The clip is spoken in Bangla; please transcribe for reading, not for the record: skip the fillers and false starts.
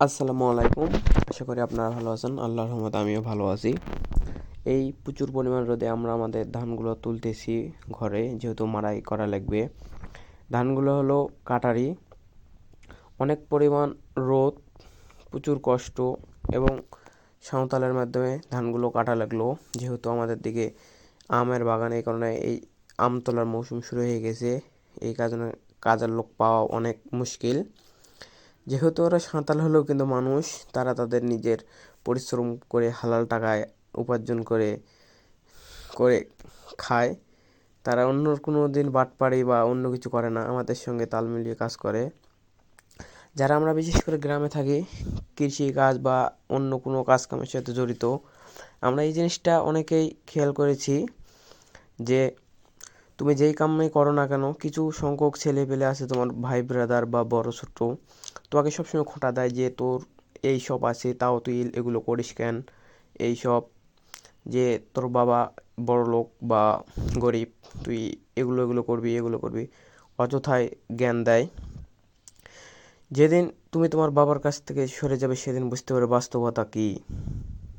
আসসালামু আলাইকুম। আশা করি আপনারা ভালো আছেন। আল্লাহর রহমতে আমিও ভালো আছি। এই প্রচুর পরিমাণ রোদে আমরা আমাদের ধানগুলো তুলতেছি ঘরে, যেহেতু মাড়াই করা লাগবে। ধানগুলো হলো কাটারি, অনেক পরিমাণ রোদ, প্রচুর কষ্ট এবং সাঁওতালের মাধ্যমে ধানগুলো কাটা লাগলো। যেহেতু আমাদের দিকে আমের বাগান, এই কারণে এই আম তোলার মৌসুম শুরু হয়ে গেছে। এই কারণে কাজের লোক পাওয়া অনেক মুশকিল। যেহেতু ওরা সাঁওতাল হলেও কিন্তু মানুষ, তারা তাদের নিজের পরিশ্রম করে হালাল টাকায় উপার্জন করে করে খায়। তারা অন্য কোনো দিন বাটপাড়ি বা অন্য কিছু করে না, আমাদের সঙ্গে তাল মিলিয়ে কাজ করে। যারা আমরা বিশেষ করে গ্রামে থাকি, কৃষি কাজ বা অন্য কোনো কাজ কামের সাথে জড়িত, আমরা এই জিনিসটা অনেকেই খেয়াল করেছি যে তুমি যেই কামই করো না কেন, কিছু সংখ্যক ছেলে পেলে আছে তোমার ভাই ব্রাদার বা বড় ছোট, তোমাকে সবসময় খোঁটা দেয় যে তোর এই সব আছে তাও তুই এগুলো করিস কেন, এই সব, যে তোর বাবা বড় লোক বা গরিব, তুই এগুলো এগুলো করবি এগুলো করবি, অযথায় জ্ঞান দেয়। যেদিন তুমি তোমার বাবার কাছ থেকে সরে যাবে সেদিন বুঝতে পারবে বাস্তবতা কী।